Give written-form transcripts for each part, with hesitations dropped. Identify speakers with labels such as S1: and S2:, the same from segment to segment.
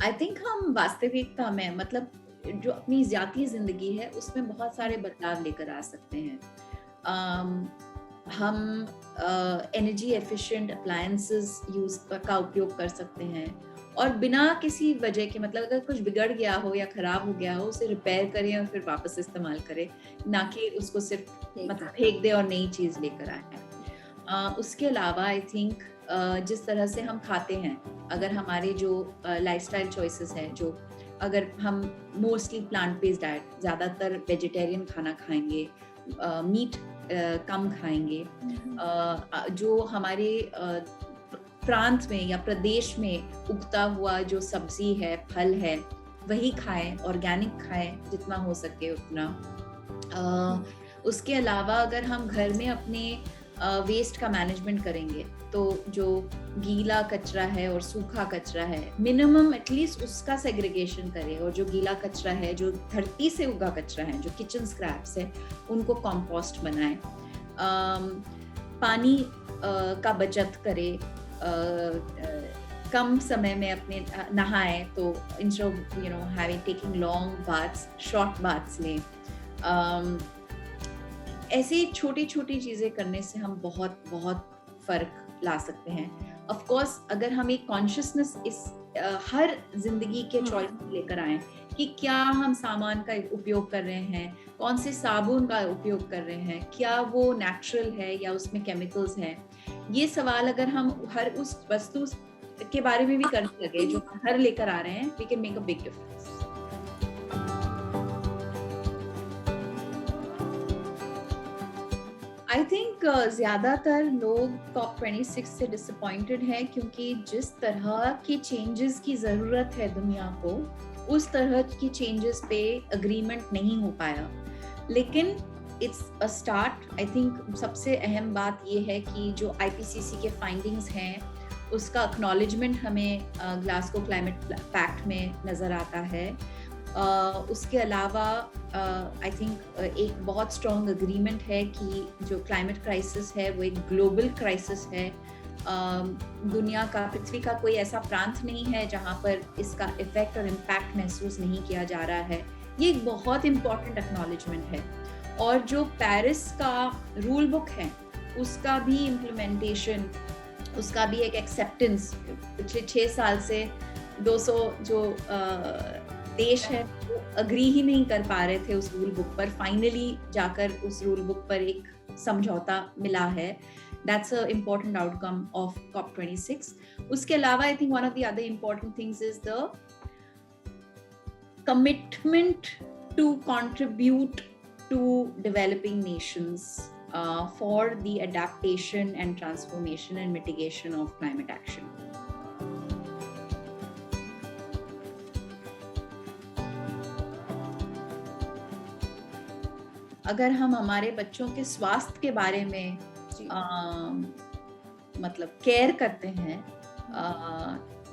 S1: I think हम वास्तविकता में, मतलब जो अपनी ज़ाती ज़िंदगी है उसमें बहुत सारे बदलाव लेकर आ सकते हैं। अम, हम एनर्जी एफिशिएंट अप्लायंसेस का उपयोग कर सकते हैं और बिना किसी वजह के, मतलब अगर कुछ बिगड़ गया हो या खराब हो गया हो उसे रिपेयर करें और फिर वापस इस्तेमाल करें, ना कि उसको सिर्फ मतलब फेंक दें और नई चीज़ लेकर आए। उसके अलावा आई थिंक जिस तरह से हम खाते हैं, अगर हमारे जो लाइफस्टाइल चॉइसेस हैं, जो अगर हम मोस्टली प्लांट बेस्ड डाइट, ज़्यादातर वेजिटेरियन खाना खाएंगे, मीट कम खाएंगे, जो हमारे प्रांत में या प्रदेश में उगता हुआ जो सब्जी है, फल है, वही खाएं, ऑर्गेनिक खाएं जितना हो सके उतना। उसके अलावा अगर हम घर में अपने वेस्ट का मैनेजमेंट करेंगे तो जो गीला कचरा है और सूखा कचरा है, मिनिमम एटलीस्ट उसका सेग्रीगेशन करें, और जो गीला कचरा है, जो धरती से उगा कचरा है, जो किचन स्क्रैप्स है, उनको कंपोस्ट बनाएं। पानी का बचत करें, कम समय में अपने नहाएं, तो instead of having taking long baths, short baths लें। ऐसी छोटी छोटी चीजें करने से हम बहुत बहुत फर्क ला सकते हैं। ऑफ कोर्स अगर हम एक कॉन्शियसनेस इस हर जिंदगी के चॉइस लेकर आए कि क्या हम सामान का उपयोग कर रहे हैं, कौन से साबुन का उपयोग कर रहे हैं, क्या वो नेचुरल है या उसमें केमिकल्स हैं, ये सवाल अगर हम हर उस वस्तु के बारे में भी करने लगे जो हम घर लेकर आ रहे हैं, we can make a big difference. I think ज्यादातर लोग COP26 से डिसअपॉइंटेड हैं, क्योंकि जिस तरह की चेंजेस की जरूरत है दुनिया को, उस तरह की चेंजेस पे अग्रीमेंट नहीं हो पाया। लेकिन it's a start. I think सबसे अहम बात ये है कि जो IPCC के फाइंडिंग्स हैं उसका एक्नॉलेजमेंट हमें ग्लासगो क्लाइमेट पैक्ट में नजर आता है। उसके अलावा आई थिंक एक बहुत स्ट्रॉन्ग अग्रीमेंट है कि जो क्लाइमेट क्राइसिस है वो एक ग्लोबल क्राइसिस है। दुनिया का, पृथ्वी का कोई ऐसा प्रांत नहीं है जहाँ पर इसका इफेक्ट और इम्पैक्ट महसूस नहीं किया जा रहा है। ये एक बहुत इम्पॉर्टेंट एक्नॉलेजमेंट है। और जो पेरिस का रूल बुक है उसका भी इम्प्लीमेंटेशन, उसका भी एक एक्सेप्टेंस, पिछले 6 साल से 200 जो देश है वो अग्री ही नहीं कर पा रहे थे उस रूल बुक पर। फाइनली जाकर उस रूल बुक पर एक समझौता मिला है। That's an important outcome of COP26. उसके अलावा I think one of the other important things is the commitment to contribute to developing nations for the adaptation and transformation and mitigation of climate action. अगर हम हमारे बच्चों के स्वास्थ्य के बारे में मतलब केयर करते हैं,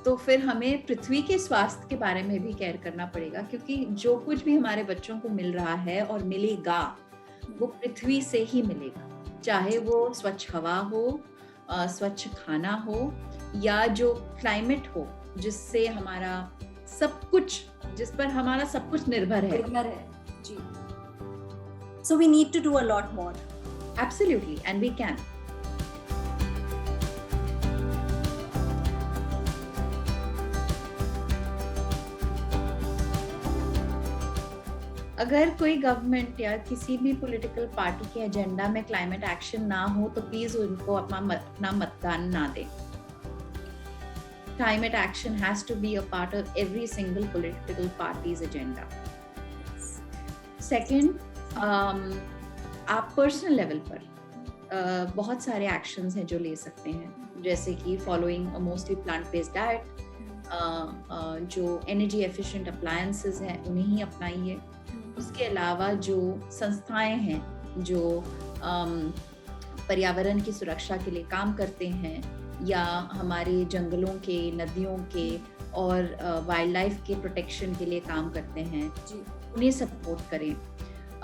S1: तो फिर हमें पृथ्वी के स्वास्थ्य के बारे में भी केयर करना पड़ेगा, क्योंकि जो कुछ भी हमारे बच्चों को मिल रहा है और मिलेगा वो पृथ्वी से ही मिलेगा, चाहे वो स्वच्छ हवा हो, स्वच्छ खाना हो, या जो क्लाइमेट हो जिससे हमारा सब कुछ, जिस पर हमारा सब कुछ निर्भर है।
S2: जी। So we need to do a lot more.
S1: Absolutely, and we can. अगर कोई गवर्नमेंट या किसी भी पॉलिटिकल पार्टी के एजेंडा में क्लाइमेट एक्शन ना हो तो प्लीज उनको अपना मतदान ना दें। Climate action has to be a part of every single political party's agenda. Second, आप पर्सनल लेवल पर बहुत सारे एक्शंस हैं जो ले सकते हैं, जैसे कि following mostly plant based diet, जो एनर्जी एफिशिएंट अप्लायंसेस हैं उन्हें ही अपनाइए। उसके अलावा जो संस्थाएं हैं जो पर्यावरण की सुरक्षा के लिए काम करते हैं या हमारे जंगलों के, नदियों के और वाइल्ड लाइफ के प्रोटेक्शन के लिए काम करते हैं, उन्हें सपोर्ट करें।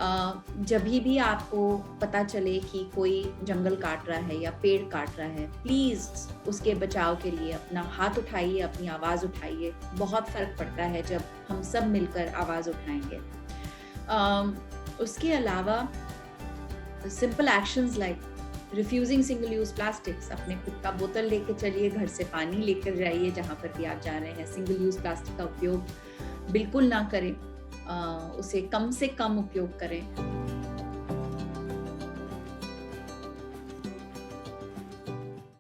S1: जब भी आपको पता चले कि कोई जंगल काट रहा है या पेड़ काट रहा है, प्लीज उसके बचाव के लिए अपना हाथ उठाइए, अपनी आवाज उठाइए। बहुत फर्क पड़ता है जब हम सब मिलकर आवाज उठाएंगे। उसके अलावा simple actions like refusing single use plastics, अपने खुद का बोतल लेके चलिए, घर से पानी लेकर जाइए जहाँ पर भी आप जा रहे हैं। सिंगल यूज प्लास्टिक का उपयोग बिल्कुल ना करें, उसे कम से कम उपयोग करें।